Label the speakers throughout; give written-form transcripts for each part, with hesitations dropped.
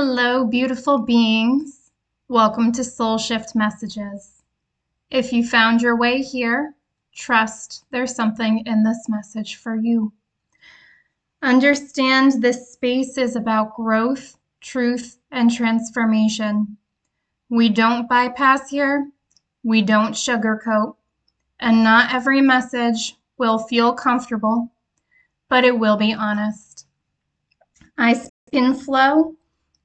Speaker 1: Hello, beautiful beings. Welcome to Soul Shift Messages. If you found your way here, trust there's something in this message for you. Understand this space is about growth, truth, and transformation. We don't bypass here, we don't sugarcoat, and not every message will feel comfortable, but it will be honest. I speak in flow,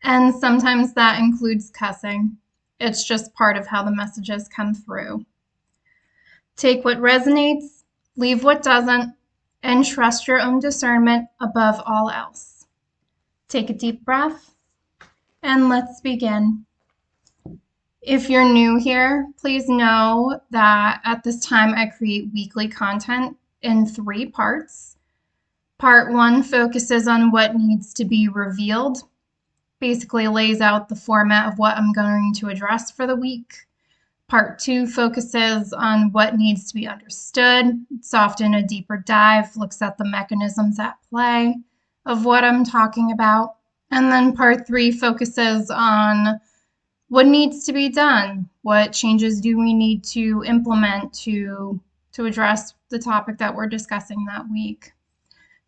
Speaker 1: and sometimes that includes cussing. It's just part of how the messages come through. Take what resonates, leave what doesn't, and trust your own discernment above all else. Take a deep breath, and let's begin. If you're new here, please know that at this time I create weekly content in 3 parts. Part 1 focuses on what needs to be revealed, basically lays out the format of what I'm going to address for the week. Part 2 focuses on what needs to be understood. It's often a deeper dive, looks at the mechanisms at play of what I'm talking about. And then Part 3 focuses on what needs to be done. What changes do we need to implement to address the topic that we're discussing that week?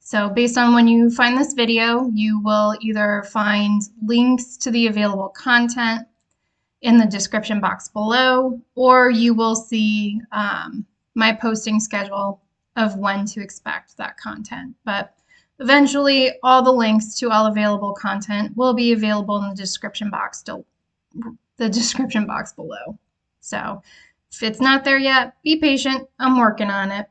Speaker 1: So based on when you find this video, you will either find links to the available content in the description box below, or you will see my posting schedule of when to expect that content. But eventually, all the links to all available content will be available in the description box below. So if it's not there yet, be patient. I'm working on it.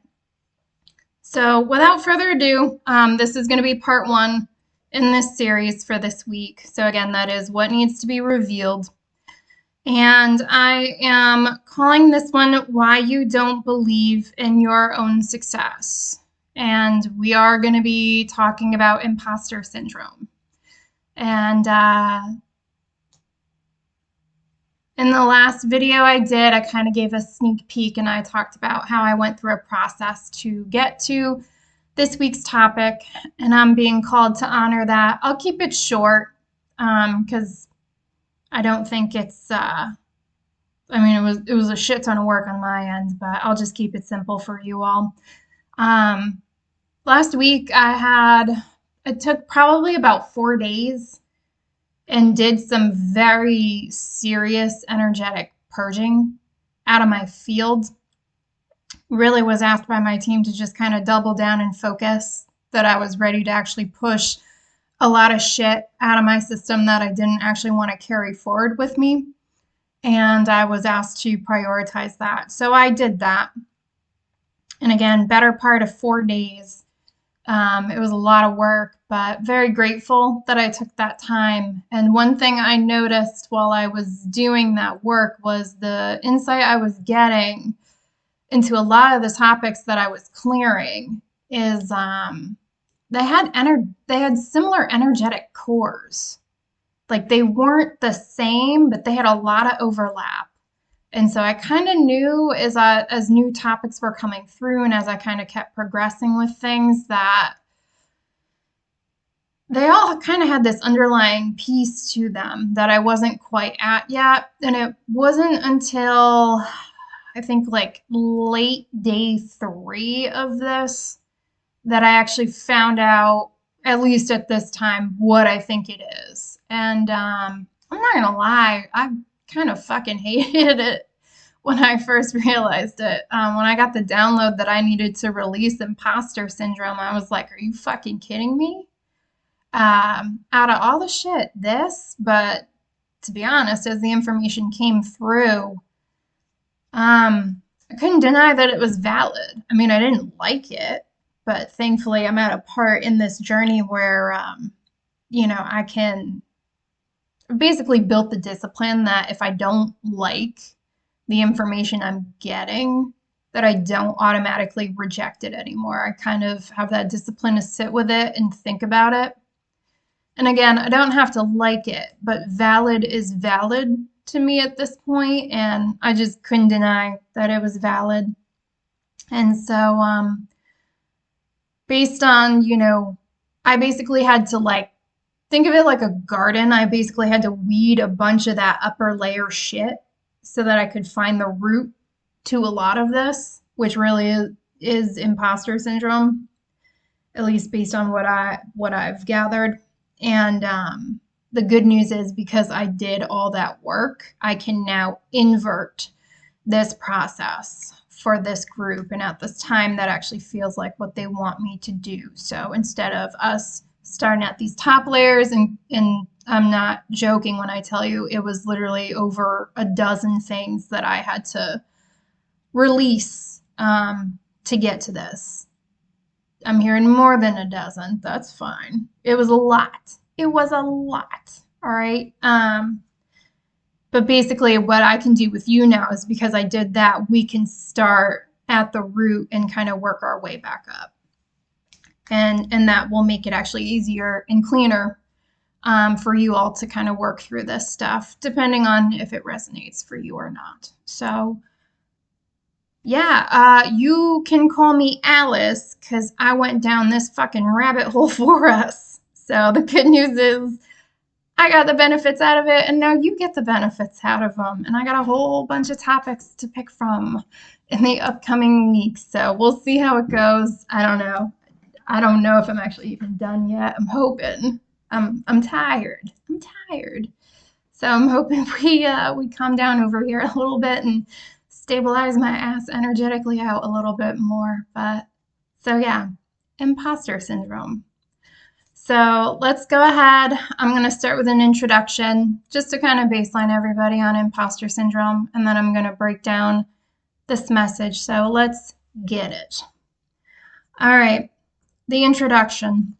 Speaker 1: So without further ado, this is going to be part 1 in this series for this week. So again, that is what needs to be revealed. And I am calling this one Why You Don't Believe in Your Own Success. And we are going to be talking about imposter syndrome. And in the last video I did, I kind of gave a sneak peek and I talked about how I went through a process to get to this week's topic, and I'm being called to honor that. I'll keep it short because I don't think it's, it was a shit ton of work on my end, but I'll just keep it simple for you all. Last week it took probably about 4 days and did some very serious energetic purging out of my field. Really was asked by my team to just kind of double down and focus, that I was ready to actually push a lot of shit out of my system that I didn't actually want to carry forward with me. And I was asked to prioritize that. So I did that. And again, better part of 4 days. It was a lot of work, but very grateful that I took that time. And one thing I noticed while I was doing that work was the insight I was getting into a lot of the topics that I was clearing is they had similar energetic cores. Like they weren't the same, but they had a lot of overlap. And so I kind of knew as new topics were coming through and as I kind of kept progressing with things, that they all kind of had this underlying piece to them that I wasn't quite at yet. And it wasn't until I think like late day 3 of this that I actually found out, at least at this time, what I think it is. And I'm not going to lie, I kind of fucking hated it when I first realized it. When I got the download that I needed to release imposter syndrome, I was like, are you fucking kidding me? Out of all the shit, but to be honest, as the information came through, I couldn't deny that it was valid. I mean, I didn't like it, but thankfully I'm at a part in this journey where, I can basically build the discipline that if I don't like the information I'm getting, that I don't automatically reject it anymore. I kind of have that discipline to sit with it and think about it. And again, I don't have to like it, but valid is valid to me at this point, and I just couldn't deny that it was valid. And so based on, I basically had to think of it like a garden. I basically had to weed a bunch of that upper layer shit so that I could find the root to a lot of this, which really is imposter syndrome, at least based on what I've gathered. And the good news is because I did all that work, I can now invert this process for this group. And at this time, that actually feels like what they want me to do. So instead of us starting at these top layers, and I'm not joking when I tell you it was literally over a dozen things that I had to release to get to this. I'm hearing more than a dozen. That's fine. It was a lot. It was a lot. All right. But basically, what I can do with you now is because I did that, we can start at the root and kind of work our way back up. And that will make it actually easier and cleaner for you all to kind of work through this stuff, depending on if it resonates for you or not. So, yeah, you can call me Alice because I went down this fucking rabbit hole for us. So the good news is I got the benefits out of it, and now you get the benefits out of them. And I got a whole bunch of topics to pick from in the upcoming weeks. So we'll see how it goes. I don't know. I don't know if I'm actually even done yet. I'm hoping. I'm tired. I'm tired. So I'm hoping we calm down over here a little bit and stabilize my ass energetically out a little bit more. But so yeah, imposter syndrome. So let's go ahead. I'm going to start with an introduction just to kind of baseline everybody on imposter syndrome, and then I'm going to break down this message. So let's get it. All right, the introduction.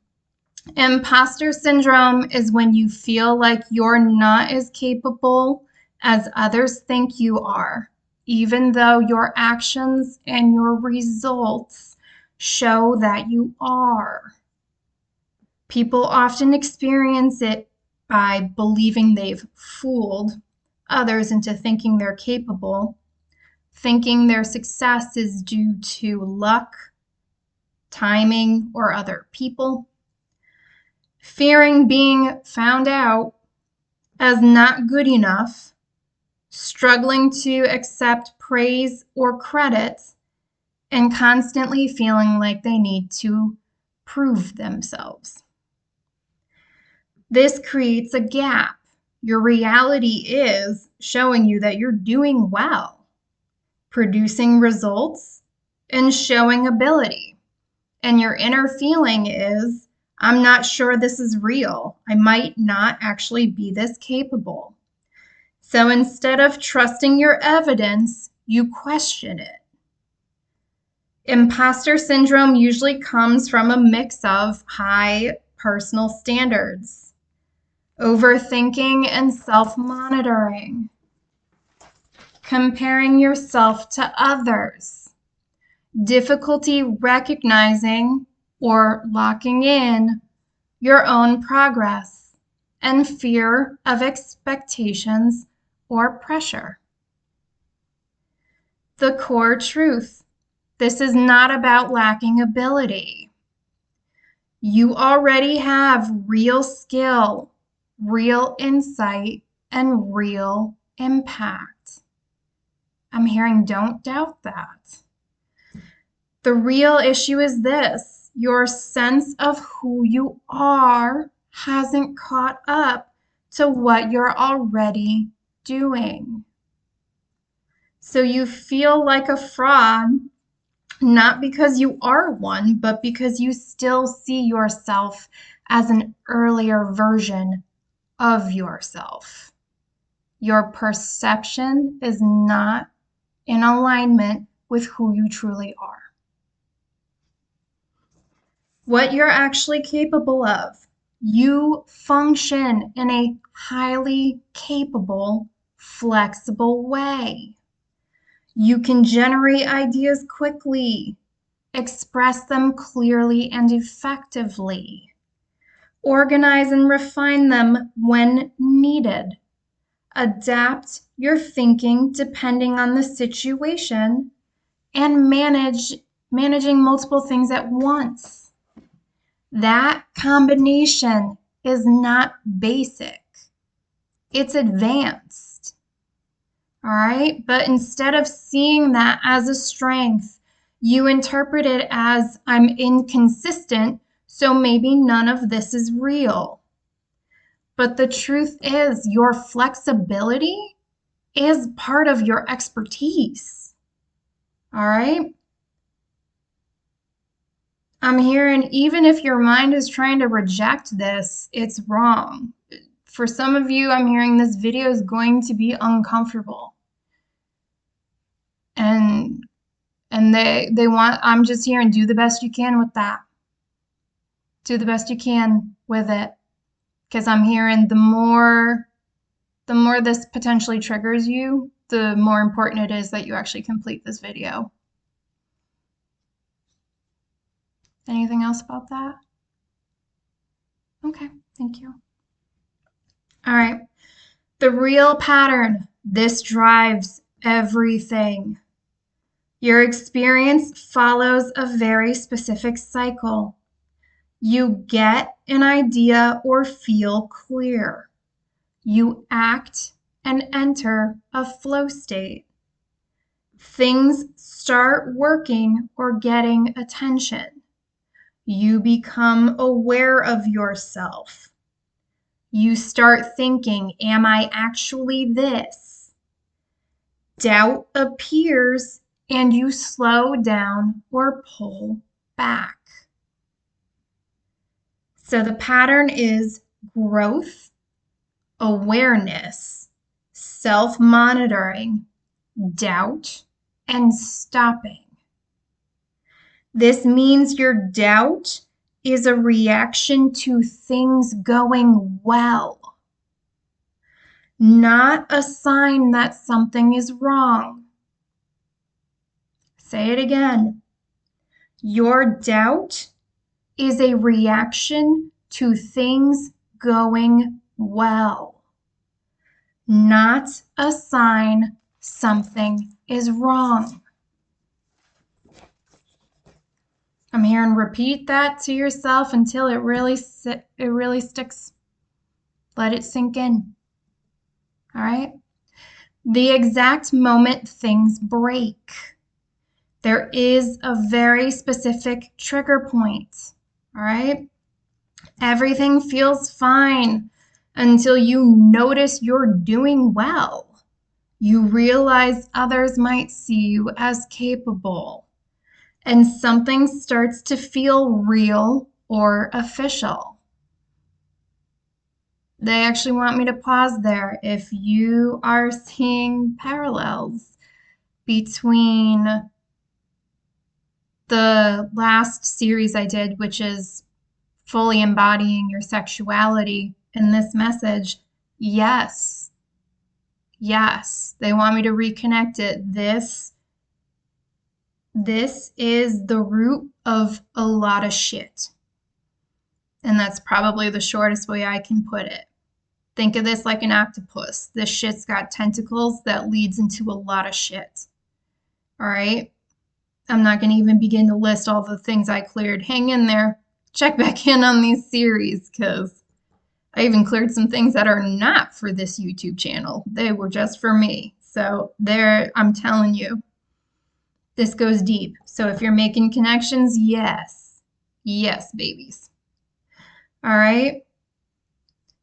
Speaker 1: Imposter syndrome is when you feel like you're not as capable as others think you are, even though your actions and your results show that you are. People often experience it by believing they've fooled others into thinking they're capable, thinking their success is due to luck, timing, or other people, fearing being found out as not good enough, struggling to accept praise or credit, and constantly feeling like they need to prove themselves. This creates a gap. Your reality is showing you that you're doing well, producing results, and showing ability. And your inner feeling is, I'm not sure this is real. I might not actually be this capable. So instead of trusting your evidence, you question it. Imposter syndrome usually comes from a mix of high personal standards, overthinking and self-monitoring, comparing yourself to others, difficulty recognizing or locking in your own progress, and fear of expectations or pressure. The core truth: this is not about lacking ability. You already have real skill, real insight, and real impact. I'm hearing don't doubt that. The real issue is this: your sense of who you are hasn't caught up to what you're already doing. So you feel like a fraud, not because you are one, but because you still see yourself as an earlier version of yourself. Your perception is not in alignment with who you truly are. What you're actually capable of. You function in a highly capable, flexible way. You can generate ideas quickly, express them clearly and effectively, organize and refine them when needed, adapt your thinking depending on the situation, and managing multiple things at once. That combination is not basic, it's advanced. All right? But instead of seeing that as a strength, you interpret it as I'm inconsistent, so maybe none of this is real. But the truth is, your flexibility is part of your expertise. All right? I'm hearing even if your mind is trying to reject this, it's wrong. For some of you, I'm hearing this video is going to be uncomfortable. And they want, I'm just hearing do the best you can with that. Do the best you can with it. Because I'm hearing the more this potentially triggers you, the more important it is that you actually complete this video. Anything else about that? Okay, thank you. All right. The real pattern. This drives everything. Your experience follows a very specific cycle. You get an idea or feel clear. You act and enter a flow state. Things start working or getting attention. You become aware of yourself. You start thinking, am I actually this? Doubt appears and you slow down or pull back. So the pattern is growth, awareness, self-monitoring, doubt, and stopping. This means your doubt is a reaction to things going well, not a sign that something is wrong. Say it again. Your doubt is a reaction to things going well, not a sign something is wrong. I'm hearing repeat that to yourself until it really sticks. Let it sink in. All right? The exact moment things break. There is a very specific trigger point. All right? Everything feels fine until you notice you're doing well. You realize others might see you as capable. And something starts to feel real or official. They actually want me to pause there. If you are seeing parallels between the last series I did, which is fully embodying your sexuality, in this message, yes, they want me to reconnect it. This is the root of a lot of shit. And that's probably the shortest way I can put it. Think of this like an octopus. This shit's got tentacles that leads into a lot of shit. All right? I'm not going to even begin to list all the things I cleared. Hang in there. Check back in on these series because I even cleared some things that are not for this YouTube channel. They were just for me. So there, I'm telling you, this goes deep. So if you're making connections, yes. Yes, babies. All right?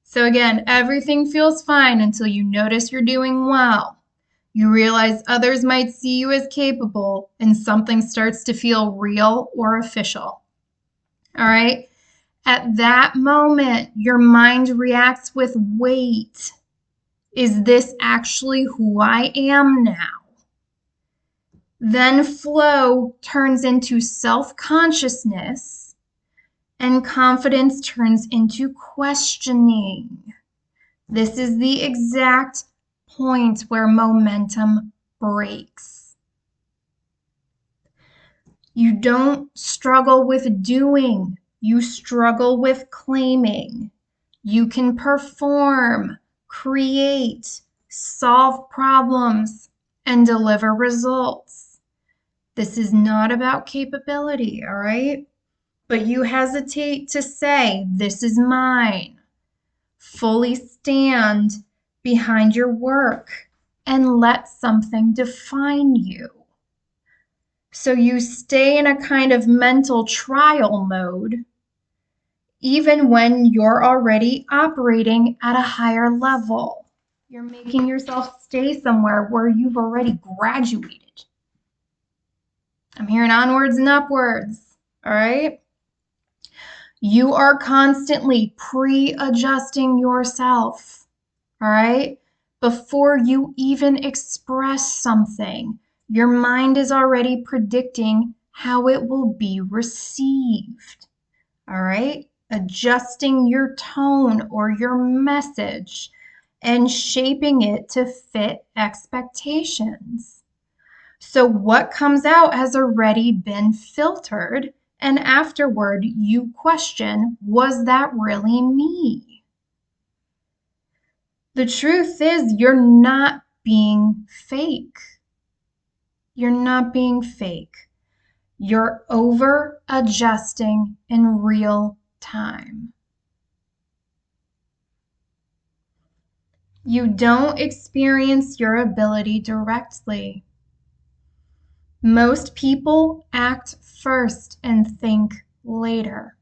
Speaker 1: So again, everything feels fine until you notice you're doing well. You realize others might see you as capable and something starts to feel real or official. All right? At that moment, your mind reacts with wait. Is this actually who I am now? Then flow turns into self-consciousness and confidence turns into questioning. This is the exact point where momentum breaks. You don't struggle with doing, you struggle with claiming. You can perform, create, solve problems, and deliver results. This is not about capability, all right? But you hesitate to say, this is mine. fully stand behind your work and let something define you. So you stay in a kind of mental trial mode, even when you're already operating at a higher level. You're making yourself stay somewhere where you've already graduated. I'm hearing onwards and upwards, all right? You are constantly pre-adjusting yourself, all right? Before you even express something, your mind is already predicting how it will be received, all right? Adjusting your tone or your message and shaping it to fit expectations. So what comes out has already been filtered, and afterward you question, was that really me? The truth is, you're not being fake. You're not being fake. You're over adjusting in real time. You don't experience your ability directly. Most people act first and think later.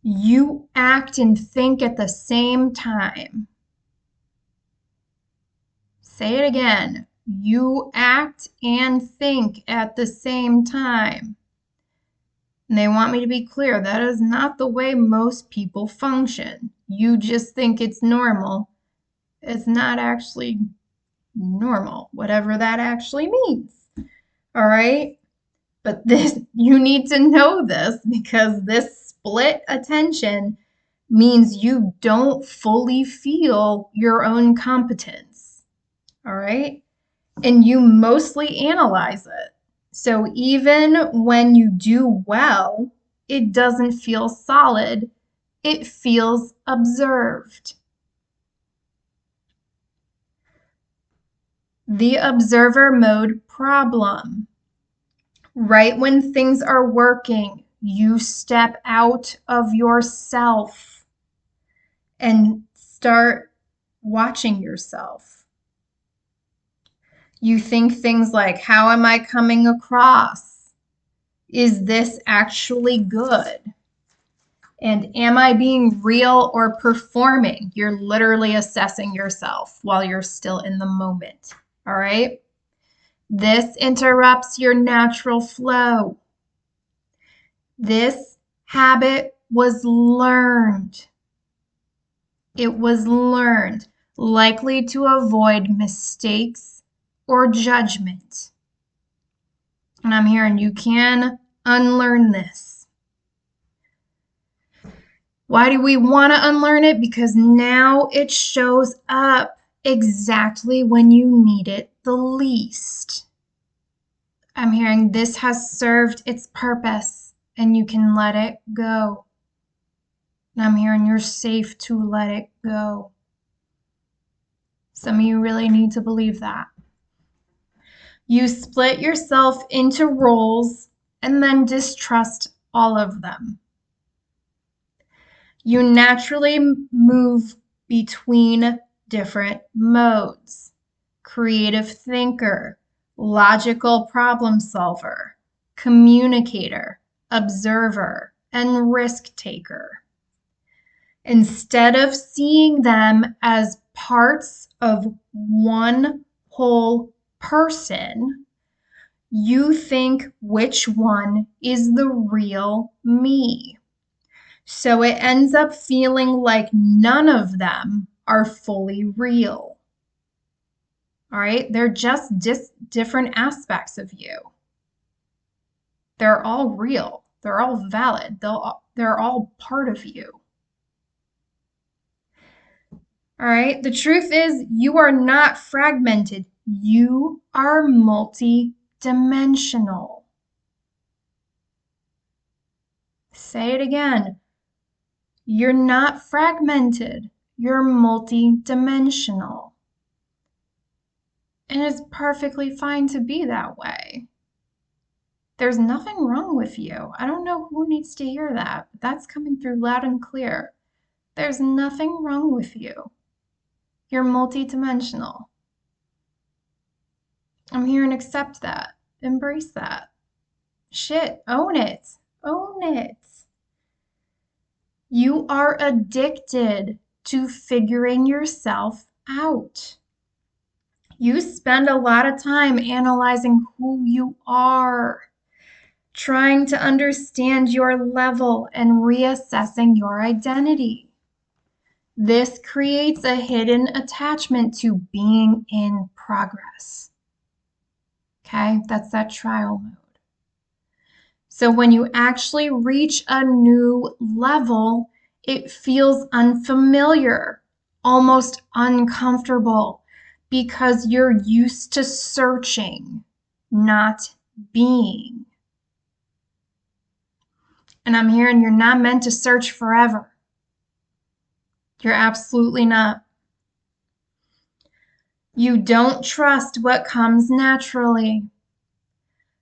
Speaker 1: You act and think at the same time. Say it again. You act and think at the same time. And they want me to be clear, that is not the way most people function. You just think it's normal. It's not actually normal, whatever that actually means. All right? But this, you need to know this, because this split attention means you don't fully feel your own competence. All right? And you mostly analyze it. So even when you do well, it doesn't feel solid. It feels observed. The observer mode problem. Right when things are working, you step out of yourself and start watching yourself. You think things like, how am I coming across? Is this actually good? And am I being real or performing? You're literally assessing yourself while you're still in the moment. All right? This interrupts your natural flow. This habit was learned. It was learned, likely to avoid mistakes or judgment. And I'm hearing you can unlearn this. Why do we want to unlearn it? Because now it shows up exactly when you need it the least. I'm hearing this has served its purpose and you can let it go. And I'm hearing you're safe to let it go. Some of you really need to believe that. You split yourself into roles and then distrust all of them. You naturally move between different modes: creative thinker, logical problem solver, communicator, observer, and risk taker. Instead of seeing them as parts of one whole person, you think which one is the real me. So it ends up feeling like none of them are fully real. All right? They're just different aspects of you. They're all real. They're all valid. They're all part of you. All right? The truth is, you are not fragmented. You are multi-dimensional. Say it again. You're not fragmented. You're multi-dimensional. And it's perfectly fine to be that way. There's nothing wrong with you. I don't know who needs to hear that, but that's coming through loud and clear. There's nothing wrong with you. You're multidimensional. I'm here and accept that. Embrace that. Shit, own it. Own it. You are addicted to figuring yourself out. You spend a lot of time analyzing who you are, trying to understand your level and reassessing your identity. This creates a hidden attachment to being in progress. Okay, that's that trial mode. So when you actually reach a new level, it feels unfamiliar, almost uncomfortable, because you're used to searching, not being. And I'm hearing you're not meant to search forever. You're absolutely not. You don't trust what comes naturally.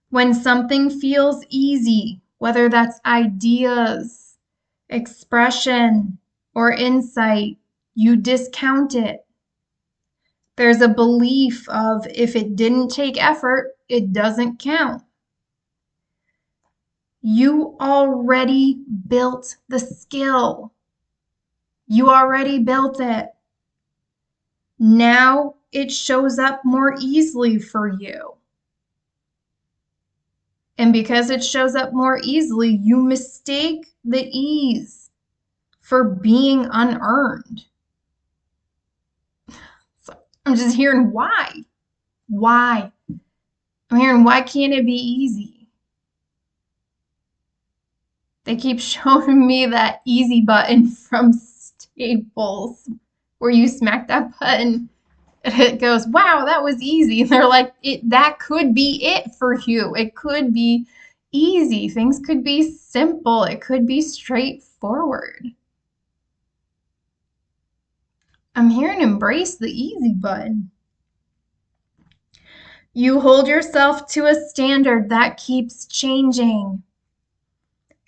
Speaker 1: When something feels easy, whether that's ideas, expression, or insight, you discount it. There's a belief of if it didn't take effort, it doesn't count. You already built the skill. You already built it. Now it shows up more easily for you. And because it shows up more easily, you mistake the ease for being unearned. So I'm just hearing why. Why? I'm hearing why can't it be easy? They keep showing me that easy button from Staples where you smack that button and it goes, wow, that was easy. And they're like, that could be it for you. It could be easy. Things could be simple. It could be straightforward. I'm hearing embrace the easy button. You hold yourself to a standard that keeps changing.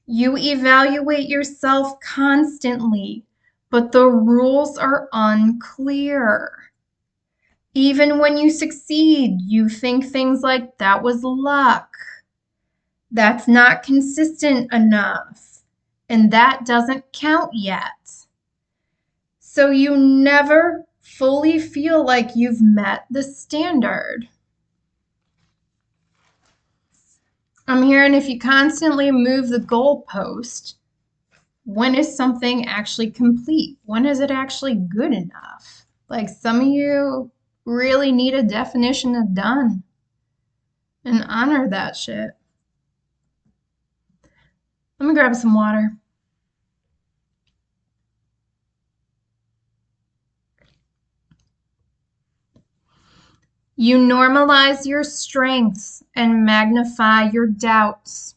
Speaker 1: You evaluate yourself constantly, but the rules are unclear. Even when you succeed, you think things like, that was luck. That's not consistent enough. And that doesn't count yet. So you never fully feel like you've met the standard. I'm hearing if you constantly move the goalpost, when is something actually complete? When is it actually good enough? Like some of you really need a definition of done and honor that shit. Let me grab some water. You normalize your strengths and magnify your doubts.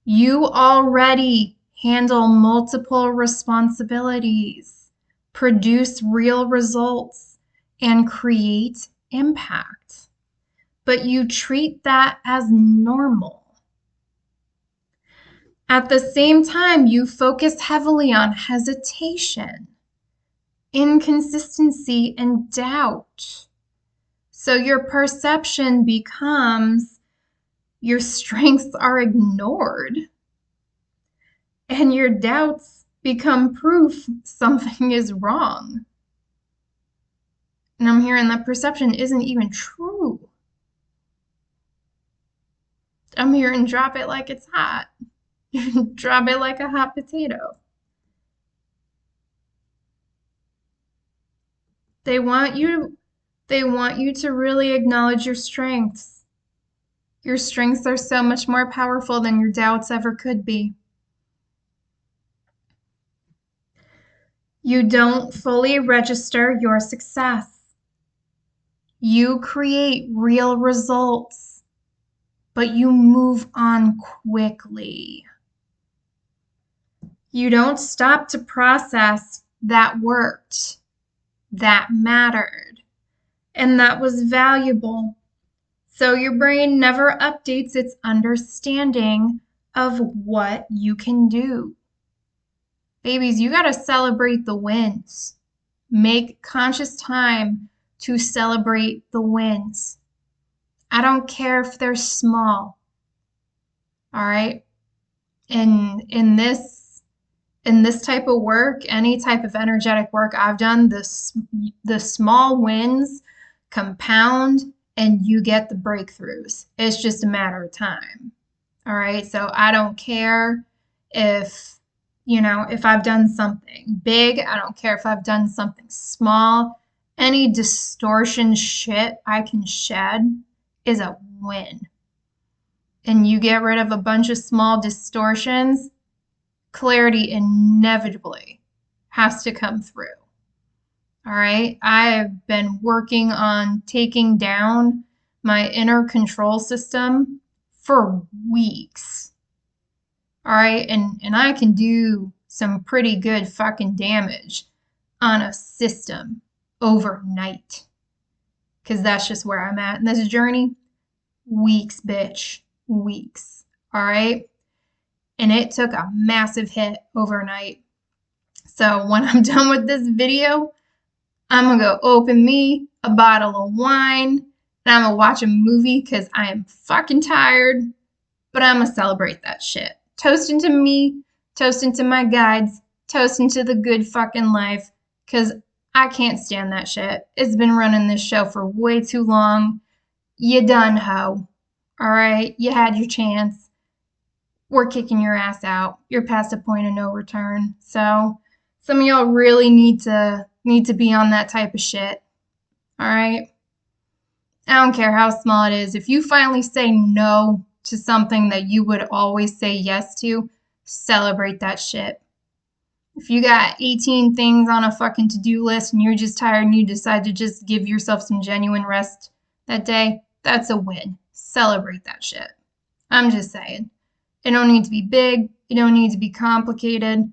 Speaker 1: You already handle multiple responsibilities, produce real results, and create impact. But you treat that as normal. At the same time, you focus heavily on hesitation, inconsistency, and doubt. So your perception becomes your strengths are ignored, and your doubts become proof something is wrong. And I'm hearing that perception isn't even true. I'm hearing drop it like it's hot. Drop it like a hot potato. They want you to really acknowledge your strengths. Your strengths are so much more powerful than your doubts ever could be. You don't fully register your success. You create real results, but you move on quickly. You don't stop to process that worked, that mattered, and that was valuable. So your brain never updates its understanding of what you can do. Babies, you got to celebrate the wins. Make conscious time to celebrate the wins. I don't care if they're small. All right? In this type of work, any type of energetic work I've done, the small wins compound and you get the breakthroughs. It's just a matter of time. All right? So I don't care if, if I've done something big, I don't care if I've done something small. Any distortion shit I can shed is a win. And you get rid of a bunch of small distortions, clarity inevitably has to come through. All right. I've been working on taking down my inner control system for weeks. All right. And I can do some pretty good fucking damage on a system overnight. Because that's just where I'm at in this journey. Weeks, bitch. Weeks. All right. And it took a massive hit overnight. So when I'm done with this video, I'm going to go open me a bottle of wine and I'm going to watch a movie because I am fucking tired, but I'm going to celebrate that shit. Toasting to me, toasting to my guides, toasting to the good fucking life because I can't stand that shit. It's been running this show for way too long. You done, ho. All right? You had your chance. We're kicking your ass out. You're past a point of no return. So some of y'all really need to be on that type of shit. All right? I don't care how small it is. If you finally say no to something that you would always say yes to, celebrate that shit. If you got 18 things on a fucking to-do list and you're just tired and you decide to just give yourself some genuine rest that day, that's a win. Celebrate that shit. I'm just saying. It don't need to be big. It don't need to be complicated.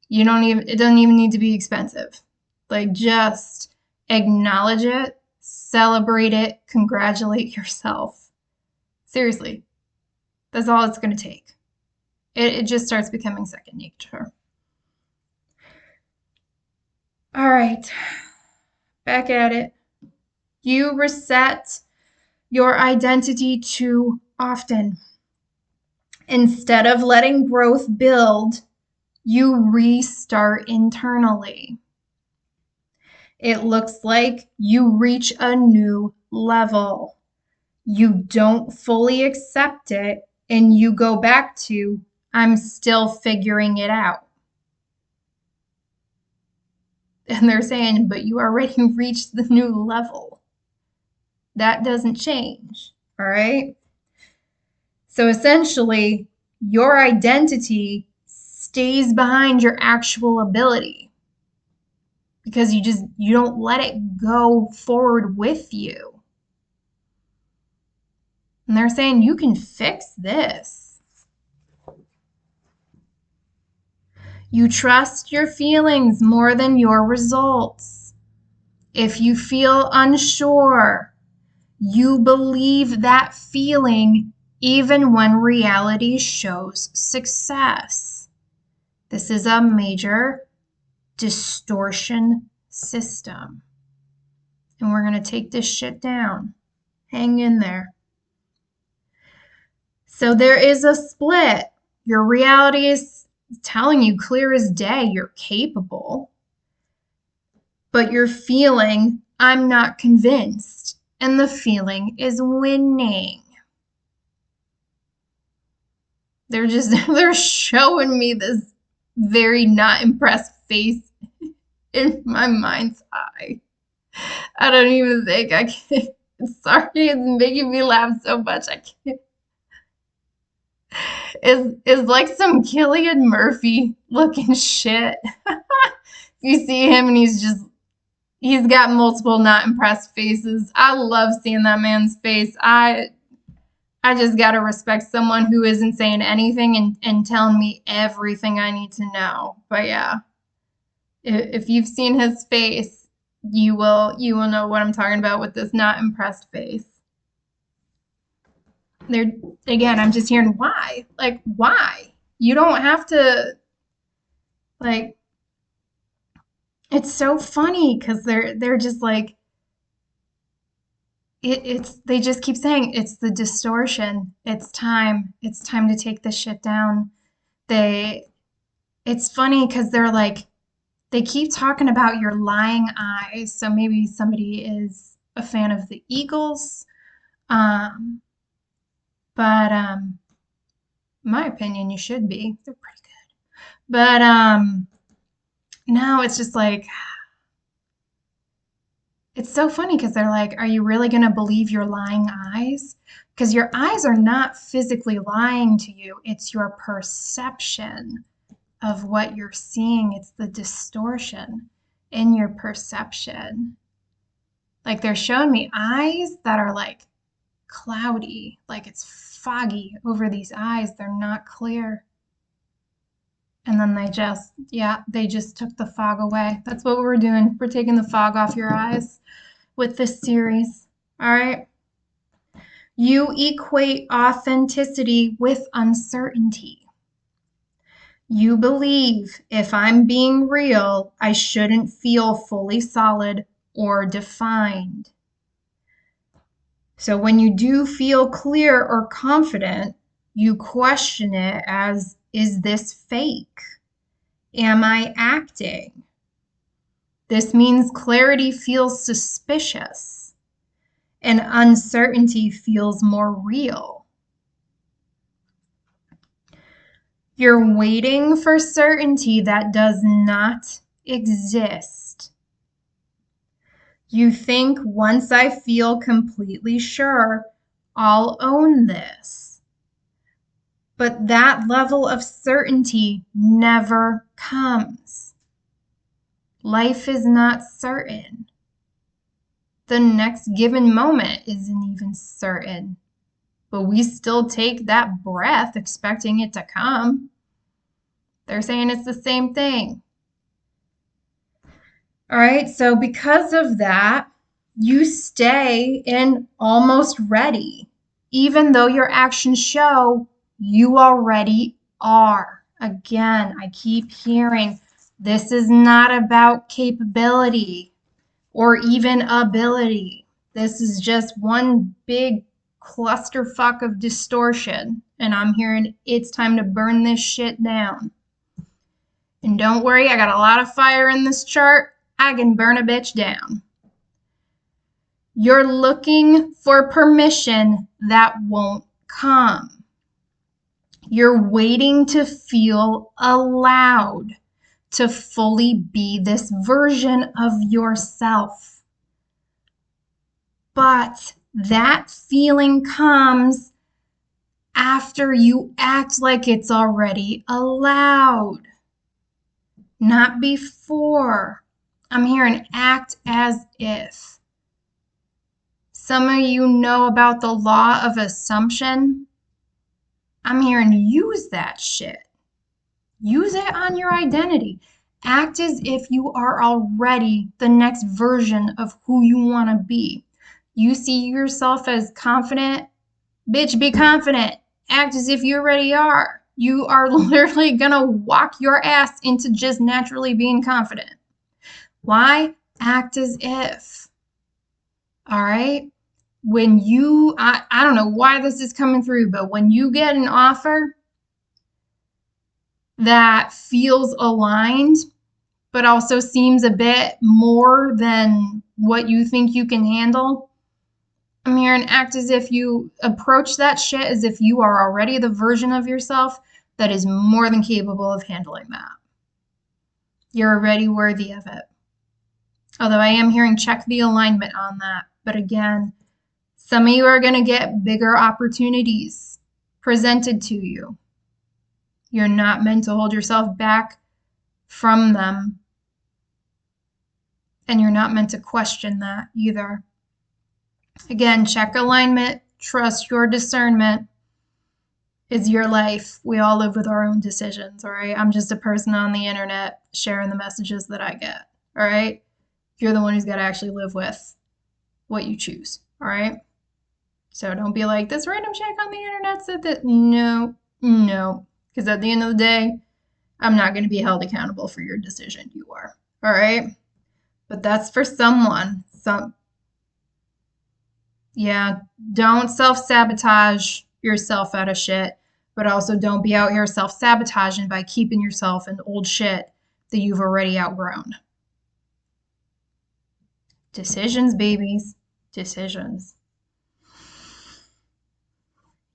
Speaker 1: It doesn't even need to be expensive. Like, just acknowledge it, celebrate it, congratulate yourself. Seriously. That's all it's going to take. It just starts becoming second nature. All right. Back at it. You reset your identity too often. Instead of letting growth build, you restart internally. It looks like you reach a new level. You don't fully accept it, and you go back to, I'm still figuring it out. And they're saying, but you already reached the new level. That doesn't change, all right? So essentially, your identity stays behind your actual ability because you don't let it go forward with you. And they're saying you can fix this. You trust your feelings more than your results. If you feel unsure, you believe that feeling even when reality shows success. This is a major distortion system. And we're going to take this shit down. Hang in there. So there is a split. Your reality is telling you clear as day you're capable. But you're feeling, I'm not convinced. And the feeling is winning. They're showing me this very not impressed face in my mind's eye. I don't even think I can. Sorry, it's making me laugh so much. I can't. Is like some Cillian Murphy looking shit. You see him and he's got multiple not impressed faces. I love seeing that man's face. I just gotta respect someone who isn't saying anything and telling me everything I need to know. But yeah, if you've seen his face, you will know what I'm talking about with this not impressed face. Again, I'm just hearing why. Like, why? You don't have to, like, it's so funny because they're just like it's they just keep saying it's the distortion. It's time to take this shit down. They it's funny because they're like they keep talking about your lying eyes. So maybe somebody is a fan of the Eagles. Um, but in my opinion, you should be. They're pretty good. But no, it's just like it's so funny because they're like, are you really going to believe your lying eyes? Because your eyes are not physically lying to you, it's your perception of what you're seeing. It's the distortion in your perception. Like they're showing me eyes that are like cloudy, like it's foggy over these eyes. They're not clear. And then they just took the fog away. That's what we're doing. We're taking the fog off your eyes with this series. All right. You equate authenticity with uncertainty. You believe if I'm being real, I shouldn't feel fully solid or defined. So when you do feel clear or confident, you question it as, is this fake? Am I acting? This means clarity feels suspicious and uncertainty feels more real. You're waiting for certainty that does not exist. You think once I feel completely sure, I'll own this. But that level of certainty never comes. Life is not certain. The next given moment isn't even certain, but we still take that breath expecting it to come. They're saying it's the same thing. All right, so because of that, you stay in almost ready, even though your actions show you already are. Again, I keep hearing this is not about capability or even ability. This is just one big clusterfuck of distortion. And I'm hearing it's time to burn this shit down. And don't worry, I got a lot of fire in this chart. I can burn a bitch down. You're looking for permission that won't come. You're waiting to feel allowed to fully be this version of yourself. But that feeling comes after you act like it's already allowed, not before. I'm hearing act as if. Some of you know about the law of assumption. I'm hearing use that shit. Use it on your identity. Act as if you are already the next version of who you want to be. You see yourself as confident. Bitch, be confident. Act as if you already are. You are literally going to walk your ass into just naturally being confident. Why? Act as if. All right? When you, I don't know why this is coming through, but when you get an offer that feels aligned, but also seems a bit more than what you think you can handle, I'm hearing act as if you approach that shit as if you are already the version of yourself that is more than capable of handling that. You're already worthy of it. Although I am hearing check the alignment on that. But again, some of you are going to get bigger opportunities presented to you. You're not meant to hold yourself back from them. And you're not meant to question that either. Again, check alignment, trust your discernment. Is your life. We all live with our own decisions, all right? I'm just a person on the internet sharing the messages that I get, all right? You're the one who's got to actually live with what you choose, all right? So don't be like, this random chick on the internet said that. No. Because at the end of the day, I'm not going to be held accountable for your decision. You are, all right? but that's for someone. Yeah, don't self-sabotage yourself out of shit, but also don't be out here self-sabotaging by keeping yourself in old shit that you've already outgrown. Decisions, babies. Decisions.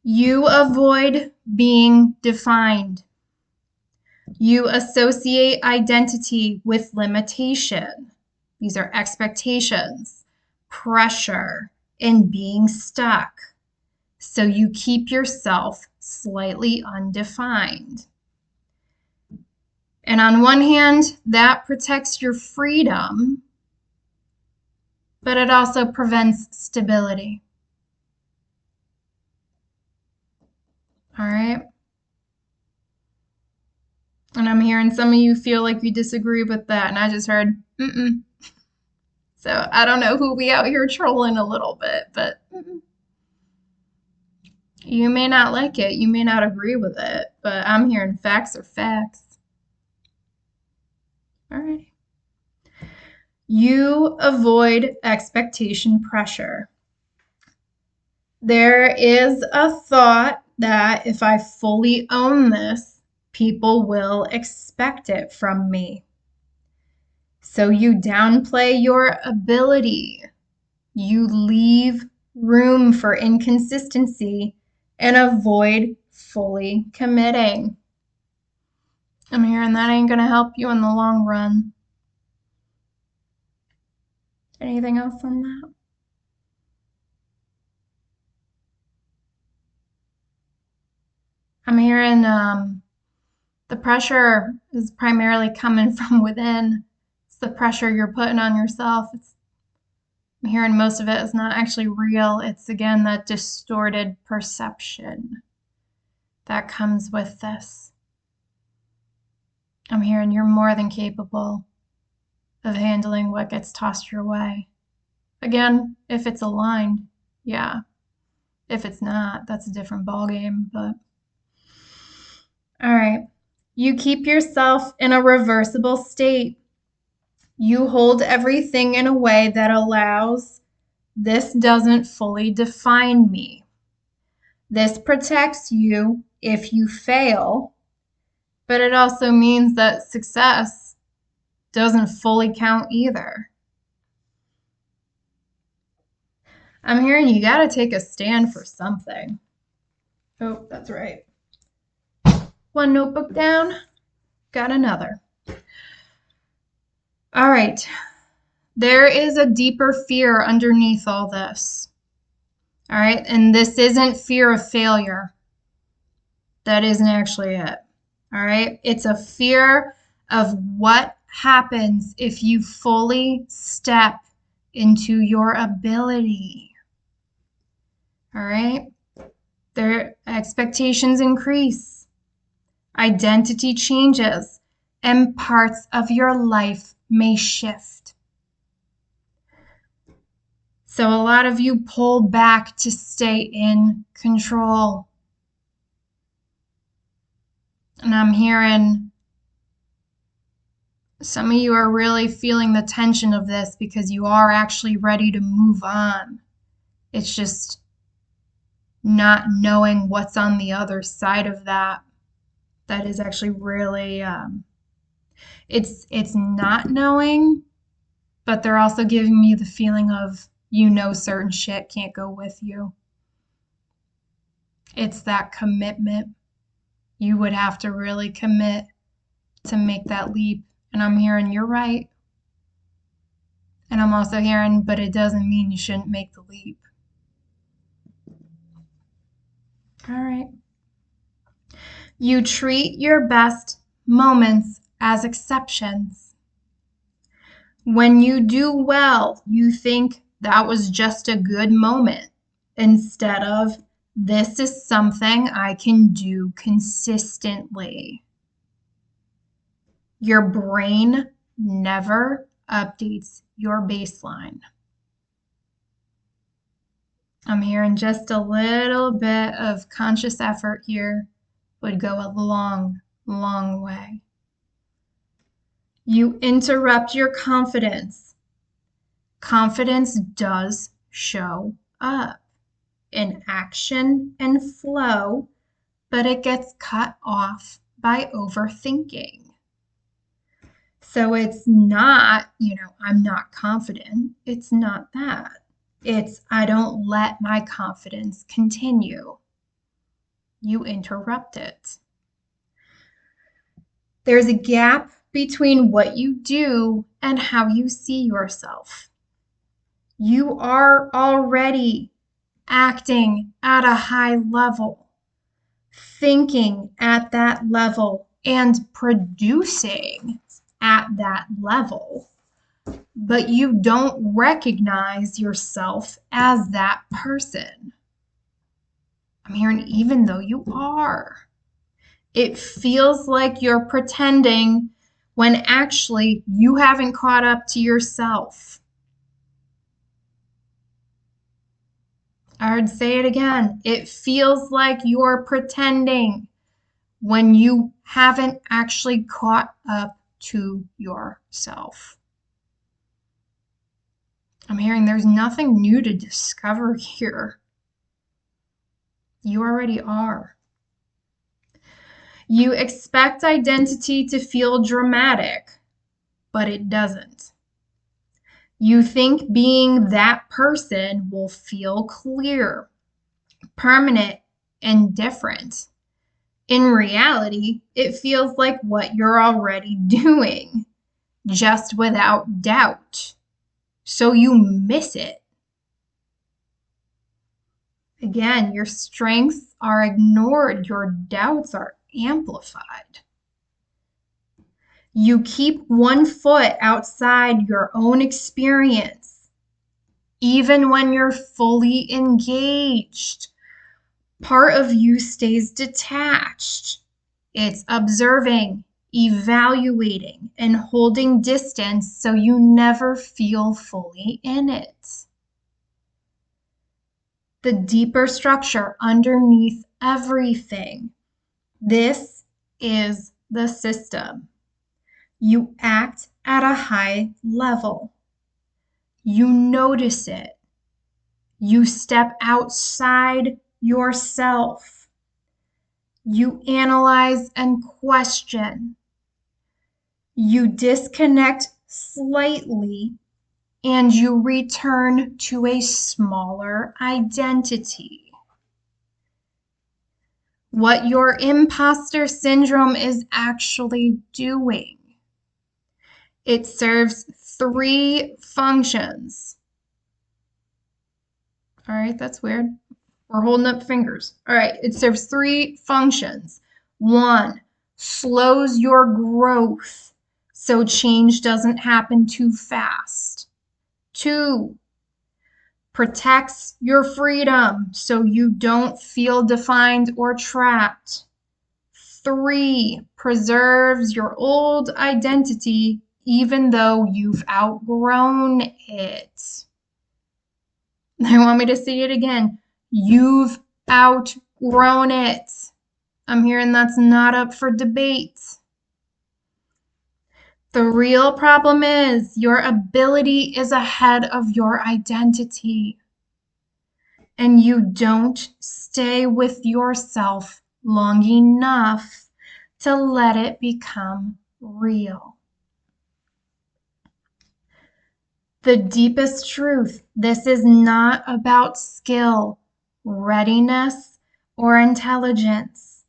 Speaker 1: You avoid being defined. You associate identity with limitation. These are expectations, pressure, and being stuck. So you keep yourself slightly undefined. And on one hand, that protects your freedom, but it also prevents stability. All right? And I'm hearing some of you feel like you disagree with that, and I just heard, mm-mm. So I don't know who we out here trolling a little bit, but you may not like it. You may not agree with it, but I'm hearing facts are facts. All right. You avoid expectation pressure. There is a thought that if I fully own this, people will expect it from me. So you downplay your ability. You leave room for inconsistency and avoid fully committing. I'm hearing that ain't going to help you in the long run. Anything else on that? I'm hearing the pressure is primarily coming from within. It's the pressure you're putting on yourself. I'm hearing most of it is not actually real. It's, again, that distorted perception that comes with this. I'm hearing you're more than capable of handling what gets tossed your way. Again, if it's aligned, yeah. If it's not, that's a different ballgame, but all right. You keep yourself in a reversible state. You hold everything in a way that allows this doesn't fully define me. This protects you if you fail, but it also means that success doesn't fully count either. I'm hearing you got to take a stand for something. Oh, that's right. One notebook down, got another. All right. There is a deeper fear underneath all this. All right. And this isn't fear of failure. That isn't actually it. All right. It's a fear of what happens if you fully step into your ability. All right. Their expectations increase, identity changes, and parts of your life may shift. So a lot of you pull back to stay in control. And I'm hearing some of you are really feeling the tension of this because you are actually ready to move on. It's just not knowing what's on the other side of that. That is actually really, it's not knowing, but they're also giving me the feeling of, certain shit can't go with you. It's that commitment. You would have to really commit to make that leap. And I'm hearing you're right. And I'm also hearing, but it doesn't mean you shouldn't make the leap. All right. You treat your best moments as exceptions. When you do well, you think that was just a good moment instead of this is something I can do consistently. Your brain never updates your baseline. I'm hearing just a little bit of conscious effort here would go a long, long way. You interrupt your confidence confidence does show up in action and flow, but it gets cut off by overthinking. So it's not, I'm not confident. It's not that. It's I don't let my confidence continue. You interrupt it. There's a gap between what you do and how you see yourself. You are already acting at a high level, thinking at that level, and producing at that level, but you don't recognize yourself as that person. I'm hearing even though you are. It feels like you're pretending when actually you haven't caught up to yourself. I would say it again. It feels like you're pretending when you haven't actually caught up to yourself. I'm hearing there's nothing new to discover here. You already are. You expect identity to feel dramatic, but it doesn't. You think being that person will feel clear, permanent, and different. In reality, it feels like what you're already doing, just without doubt. So you miss it. Again, your strengths are ignored, your doubts are amplified. You keep one foot outside your own experience, even when you're fully engaged. Part of you stays detached. It's observing, evaluating, and holding distance so you never feel fully in it. The deeper structure underneath everything. This is the system. You act at a high level. You notice it. You step outside yourself. You analyze and question. You disconnect slightly and you return to a smaller identity. What your imposter syndrome is actually doing. It serves 3 functions. All right, that's weird. We're holding up fingers. All right, it serves 3 functions. 1, slows your growth so change doesn't happen too fast. 2, protects your freedom so you don't feel defined or trapped. 3, preserves your old identity even though you've outgrown it. I want me to say it again. You've outgrown it. I'm hearing that's not up for debate. The real problem is your ability is ahead of your identity. And you don't stay with yourself long enough to let it become real. The deepest truth, this is not about skill, readiness, or intelligence.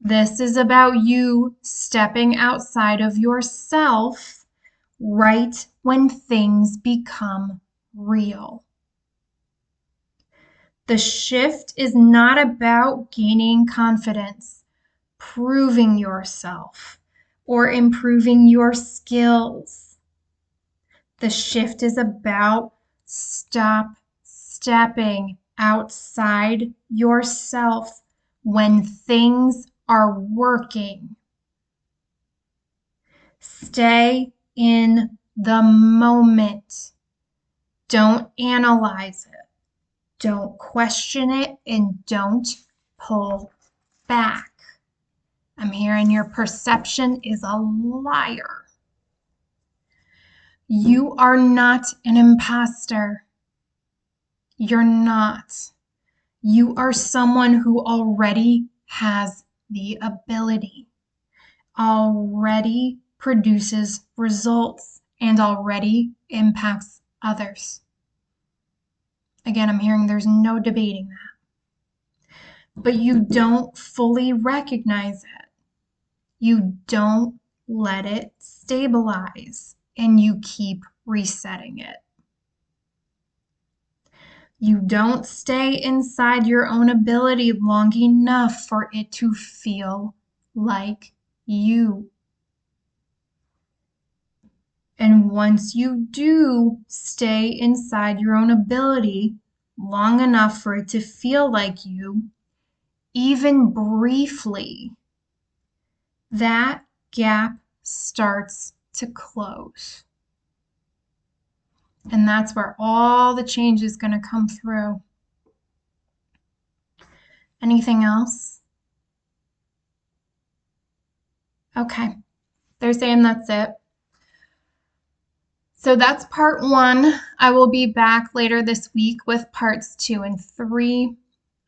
Speaker 1: This is about you stepping outside of yourself right when things become real. The shift is not about gaining confidence, proving yourself, or improving your skills. The shift is about stop stepping outside yourself when things are working. Stay in the moment. Don't analyze it. Don't question it, and don't pull back. I'm hearing your perception is a liar. You are not an imposter. You're not. You are someone who already has the ability, already produces results, and already impacts others. Again, I'm hearing there's no debating that. But you don't fully recognize it. You don't let it stabilize, and you keep resetting it. You don't stay inside your own ability long enough for it to feel like you. And once you do stay inside your own ability long enough for it to feel like you, even briefly, that gap starts to close. And that's where all the change is going to come through. Anything else? Okay. They're saying that's it. So that's part 1. I will be back later this week with parts 2 and 3.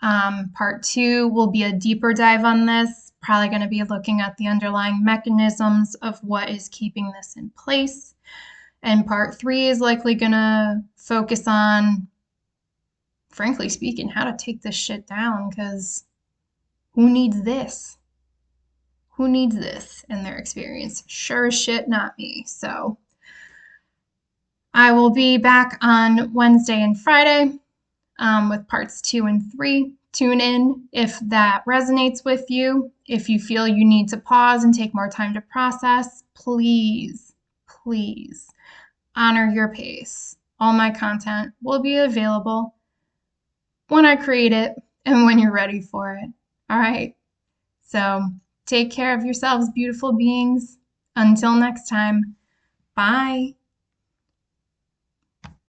Speaker 1: Part 2 will be a deeper dive on this, probably going to be looking at the underlying mechanisms of what is keeping this in place. And part 3 is likely going to focus on, frankly speaking, how to take this shit down, because who needs this? Who needs this in their experience? Sure as shit, not me. So I will be back on Wednesday and Friday with parts 2 and 3. Tune in if that resonates with you. If you feel you need to pause and take more time to process, please, please honor your pace. All my content will be available when I create it and when you're ready for it. All right. So take care of yourselves, beautiful beings. Until next time, bye.